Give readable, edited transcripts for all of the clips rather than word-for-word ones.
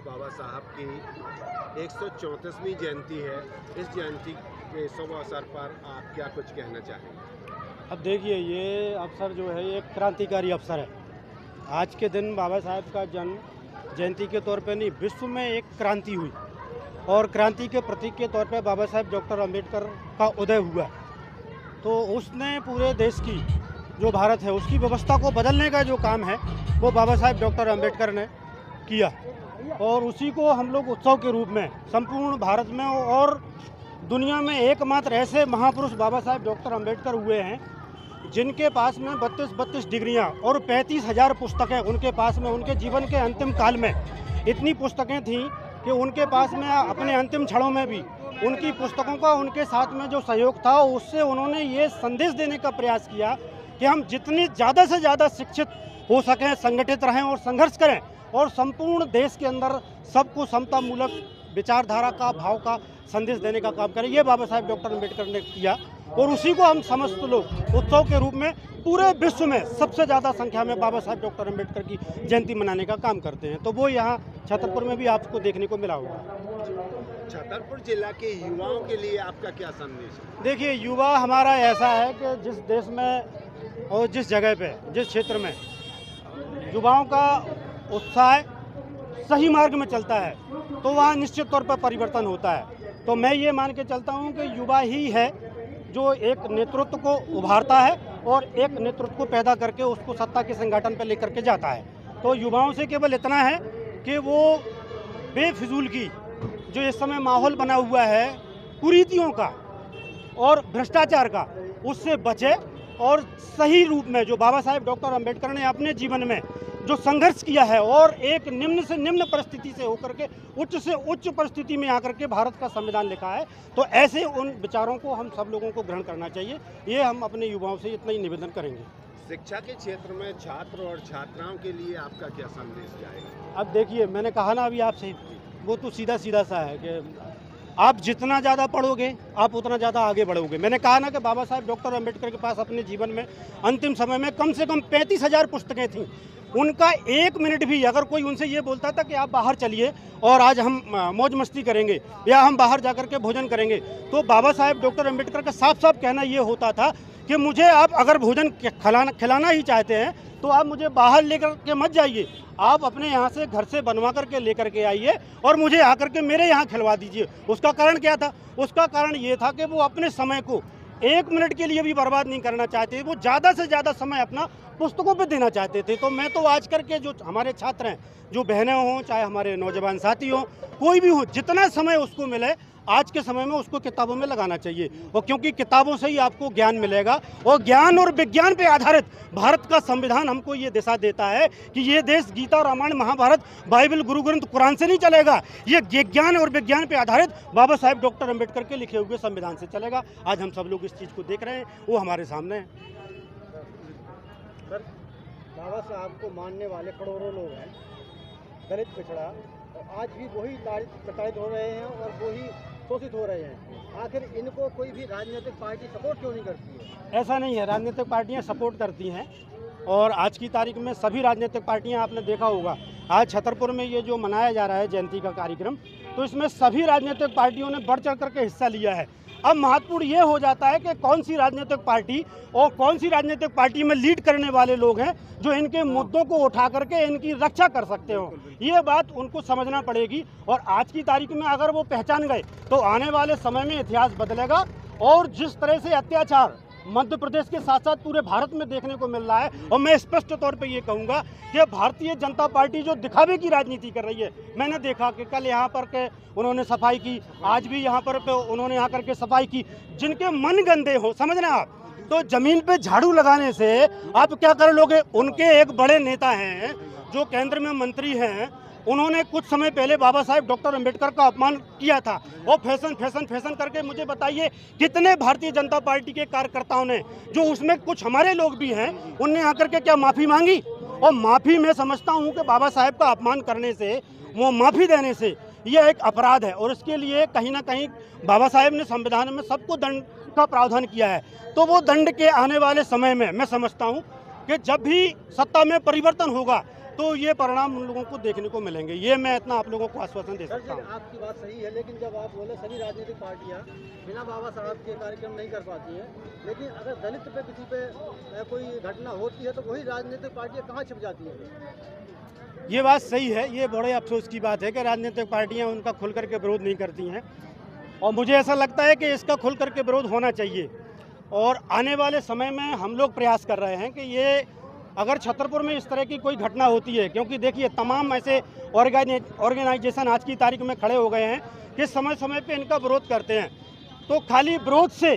बाबा साहब की 134वीं जयंती है। इस जयंती के शुभ अवसर पर आप क्या कुछ कहना चाहेंगे? अब देखिए, ये अवसर जो है ये एक क्रांतिकारी अवसर है। आज के दिन बाबा साहब का जन्म जयंती के तौर पे नहीं, विश्व में एक क्रांति हुई और क्रांति के प्रतीक के तौर पे बाबा साहब डॉक्टर अंबेडकर का उदय हुआ। तो उसने पूरे देश की जो भारत है उसकी व्यवस्था को बदलने का जो काम है वो बाबा साहब डॉक्टर अंबेडकर ने किया और उसी को हम लोग उत्सव के रूप में संपूर्ण भारत में और दुनिया में एकमात्र ऐसे महापुरुष बाबा साहब डॉक्टर अंबेडकर हुए हैं जिनके पास में 32 डिग्रियां और 35,000 पुस्तकें उनके पास में उनके जीवन के अंतिम काल में इतनी पुस्तकें थीं कि उनके पास में अपने अंतिम क्षणों में भी उनकी पुस्तकों का उनके साथ में जो सहयोग था उससे उन्होंने ये संदेश देने का प्रयास किया कि हम जितनी ज़्यादा से ज़्यादा शिक्षित हो सकें, संगठित रहें और संघर्ष करें और संपूर्ण देश के अंदर सबको समतामूलक विचारधारा का भाव का संदेश देने का काम करें। ये बाबा साहब डॉक्टर अंबेडकर ने किया और उसी को हम समस्त लोग उत्सव के रूप में पूरे विश्व में सबसे ज़्यादा संख्या में बाबा साहब डॉक्टर अंबेडकर की जयंती मनाने का काम करते हैं। तो वो यहाँ छतरपुर में भी आपको देखने को मिला होगा। छतरपुर जिला के युवाओं के लिए आपका क्या संदेश है? देखिए, युवा हमारा ऐसा है कि जिस देश में और जिस जगह पे जिस क्षेत्र में युवाओं का उत्साह सही मार्ग में चलता है तो वहाँ निश्चित तौर पर परिवर्तन होता है। तो मैं ये मान के चलता हूँ कि युवा ही है जो एक नेतृत्व को उभारता है और एक नेतृत्व को पैदा करके उसको सत्ता के संगठन पर लेकर के जाता है। तो युवाओं से केवल इतना है कि वो बेफिजूल की जो इस समय माहौल बना हुआ है कुरीतियों का और भ्रष्टाचार का, उससे बचे और सही रूप में जो बाबा साहेब डॉक्टर अंबेडकर ने अपने जीवन में जो संघर्ष किया है और एक निम्न से निम्न परिस्थिति से होकर के उच्च से उच्च परिस्थिति में आकर के भारत का संविधान लिखा है, तो ऐसे उन विचारों को हम सब लोगों को ग्रहण करना चाहिए। ये हम अपने युवाओं से इतना ही निवेदन करेंगे। शिक्षा के क्षेत्र में छात्र और छात्राओं के लिए आपका क्या संदेश जाएगा? अब देखिए, मैंने कहा ना अभी आपसे, वो तो सीधा सीधा सा है कि आप जितना ज़्यादा पढ़ोगे आप उतना ज़्यादा आगे बढ़ोगे। मैंने कहा ना कि बाबा साहब डॉक्टर अंबेडकर के पास अपने जीवन में अंतिम समय में कम से कम 35,000 पुस्तकें थीं। उनका एक मिनट भी अगर कोई उनसे ये बोलता था कि आप बाहर चलिए और आज हम मौज मस्ती करेंगे या हम बाहर जाकर के भोजन करेंगे, तो बाबा साहब डॉक्टर अंबेडकर का साफ साफ कहना ये होता था कि मुझे आप अगर भोजन खिलाना ही चाहते हैं तो आप मुझे बाहर लेकर के मत जाइए, आप अपने यहाँ से घर से बनवा करके लेकर के आइए और मुझे आकर के मेरे यहाँ खिलवा दीजिए। उसका कारण क्या था? उसका कारण ये था कि वो अपने समय को एक मिनट के लिए भी बर्बाद नहीं करना चाहते, वो ज़्यादा से ज़्यादा समय अपना पुस्तकों पे देना चाहते थे। तो मैं तो आज करके जो हमारे छात्र हैं, जो बहनें हों चाहे हमारे नौजवान साथी हों, कोई भी हो, जितना समय उसको मिले आज के समय में उसको किताबों में लगाना चाहिए। और क्योंकि किताबों से ही आपको ज्ञान मिलेगा और ज्ञान और विज्ञान पे आधारित भारत का संविधान हमको ये दिशा देता है कि ये देश गीता, रामायण, महाभारत, बाइबल, गुरु ग्रंथ, कुरान से नहीं चलेगा, ये विज्ञान और विज्ञान पे आधारित बाबा साहेब डॉक्टर अंबेडकर के लिखे हुए संविधान से चलेगा। आज हम सब लोग इस चीज़ को देख रहे हैं, वो हमारे सामने है। सर, बाबा साहब को मानने वाले करोड़ों लोग हैं, दलित पिछड़ा, और आज भी वही प्रताड़ित हो रहे हैं और वही शोषित हो रहे हैं। आखिर इनको कोई भी राजनीतिक पार्टी सपोर्ट क्यों नहीं करती है? ऐसा नहीं है, राजनीतिक पार्टियां सपोर्ट करती हैं और आज की तारीख में सभी राजनीतिक पार्टियां, आपने देखा होगा आज छतरपुर में ये जो मनाया जा रहा है जयंती का कार्यक्रम, तो इसमें सभी राजनीतिक पार्टियों ने बढ़ चढ़ करके हिस्सा लिया है। अब महत्वपूर्ण ये हो जाता है कि कौन सी राजनीतिक पार्टी और कौन सी राजनीतिक पार्टी में लीड करने वाले लोग हैं जो इनके मुद्दों को उठा करके इनकी रक्षा कर सकते हो। ये बात उनको समझना पड़ेगी और आज की तारीख में अगर वो पहचान गए तो आने वाले समय में इतिहास बदलेगा। और जिस तरह से अत्याचार मध्य प्रदेश के साथ साथ पूरे भारत में देखने को मिल रहा है, और मैं स्पष्ट तौर पे ये कहूँगा कि भारतीय जनता पार्टी जो दिखावे की राजनीति कर रही है, मैंने देखा कि कल यहाँ पर के उन्होंने सफाई की, आज भी यहाँ पर उन्होंने यहाँ करके सफाई की। जिनके मन गंदे हो, समझना आप, तो जमीन पे झाड़ू लगाने से आप क्या कर लोगे? उनके एक बड़े नेता हैं जो केंद्र में मंत्री हैं, उन्होंने कुछ समय पहले बाबा साहेब डॉक्टर अंबेडकर का अपमान किया था और फैशन करके मुझे बताइए कितने भारतीय जनता पार्टी के कार्यकर्ताओं ने, जो उसमें कुछ हमारे लोग भी हैं, उनने आकर के क्या माफ़ी मांगी? और माफ़ी मैं समझता हूं कि बाबा साहेब का अपमान करने से, वो माफ़ी देने से यह एक अपराध है और इसके लिए कहीं ना कहीं बाबा साहेब ने संविधान में सबको दंड का प्रावधान किया है। तो वो दंड के आने वाले समय में मैं समझता हूँ कि जब भी सत्ता में परिवर्तन होगा तो ये परिणाम उन लोगों को देखने को मिलेंगे। ये मैं इतना आप लोगों को आश्वासन दे सर सकता जी, हूँ। आपकी बात सही है, लेकिन जब आप बोले सभी राजनीतिक पार्टियां बिना बाबा साहब के कार्यक्रम नहीं कर पाती हैं, लेकिन अगर दलित पे किसी पे कोई घटना होती है तो वही राजनीतिक पार्टियां कहाँ छिप जाती हैं? ये बात सही है, ये बड़े अफसोस की बात है कि राजनीतिक पार्टियां उनका खुल करके विरोध नहीं करती हैं, और मुझे ऐसा लगता है कि इसका खुल करके विरोध होना चाहिए। और आने वाले समय में हम लोग प्रयास कर रहे हैं कि ये अगर छतरपुर में इस तरह की कोई घटना होती है, क्योंकि देखिए तमाम ऐसे ऑर्गेनाइजेशन आज की तारीख में खड़े हो गए हैं कि समय समय पे इनका विरोध करते हैं, तो खाली विरोध से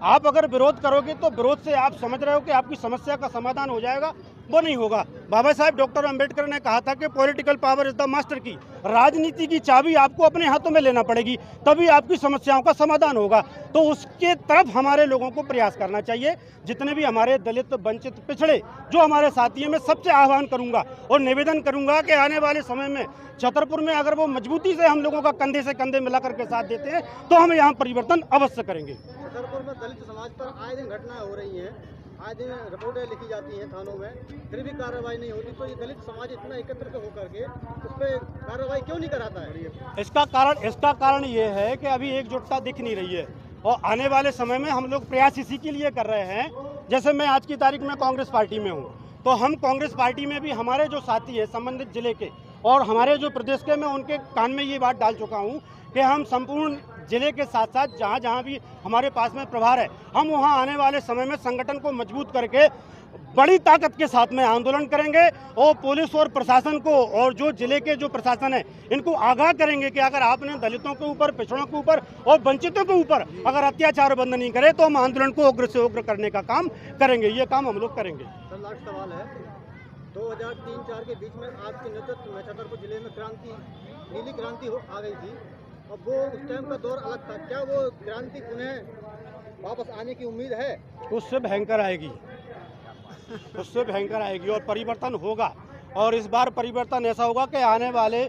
आप अगर विरोध करोगे तो विरोध से आप समझ रहे हो कि आपकी समस्या का समाधान हो जाएगा, वो नहीं होगा। बाबा साहब डॉक्टर अंबेडकर ने कहा था कि political power is the master की, राजनीति की चाबी आपको अपने हाथों में लेना पड़ेगी, तभी आपकी समस्याओं का समाधान होगा। तो उसके तरफ हमारे लोगों को प्रयास करना चाहिए। जितने भी हमारे दलित, वंचित, पिछड़े जो हमारे साथी हैं, मैं सबसे आह्वान करूंगा और निवेदन करूंगा कि आने वाले समय में छतरपुर में अगर वो मजबूती से हम लोगों का कंधे से कंधे मिलाकर के साथ देते हैं तो हम यहाँ परिवर्तन अवश्य करेंगे। छतरपुर में दलित समाज पर आए दिन घटनाएं हो रही हैं, आए दिन रिपोर्टें लिखी जाती हैं थानों में, फिर भी कार्रवाई नहीं होती, तो ये दलित समाज इतना एकत्रित होकर के उस पर कार्रवाई क्यों नहीं कराता है? इसका कारण ये है कि अभी एकजुटता दिख नहीं रही है, और आने वाले समय में हम लोग प्रयास इसी के लिए कर रहे हैं। जैसे मैं आज की तारीख में कांग्रेस पार्टी में हूँ, तो हम कांग्रेस पार्टी में भी हमारे जो साथी हैं संबंधित जिले के और हमारे जो प्रदेश के, मैं उनके कान में ये बात डाल चुका हूँ कि हम संपूर्ण जिले के साथ साथ जहाँ जहाँ भी हमारे पास में प्रभार है, हम वहाँ आने वाले समय में संगठन को मजबूत करके बड़ी ताकत के साथ में आंदोलन करेंगे, और पुलिस और प्रशासन को और जो जिले के जो प्रशासन है इनको आगाह करेंगे कि अगर आपने दलितों के ऊपर, पिछड़ों के ऊपर और वंचितों के ऊपर अगर अत्याचार बंद नहीं करे तो हम आंदोलन को उग्र से उग्र करने का काम करेंगे। ये काम हम लोग करेंगे। सर लास्ट सवाल है, 2003-4 के बीच में आपके नेतृत्व में छतरपुर जिले में नीली क्रांति आ गई थी, अब वो उस टाइम का दौर अलग था, क्या वो क्रांति पुनः वापस आने की उम्मीद है? उससे भयंकर आएगी, उससे भयंकर आएगी और परिवर्तन होगा। और इस बार परिवर्तन ऐसा होगा कि आने वाले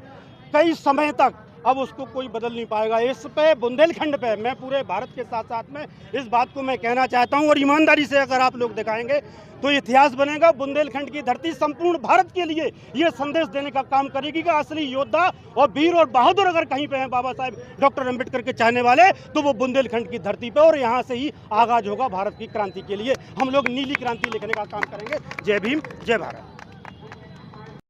कई समय तक अब उसको कोई बदल नहीं पाएगा। इस पे बुंदेलखंड पे मैं पूरे भारत के साथ साथ में इस बात को मैं कहना चाहता हूं, और ईमानदारी से अगर आप लोग दिखाएंगे तो इतिहास बनेगा। बुंदेलखंड की धरती संपूर्ण भारत के लिए ये संदेश देने का काम करेगी कि असली योद्धा और वीर और बहादुर अगर कहीं पे हैं बाबा साहब डॉक्टर अंबेडकर के चाहने वाले, तो वो बुंदेलखंड की धरती पे, और यहाँ से ही आगाज होगा भारत की क्रांति के लिए। हम लोग नीली क्रांति लिखने का काम करेंगे। जय भीम, जय भारत।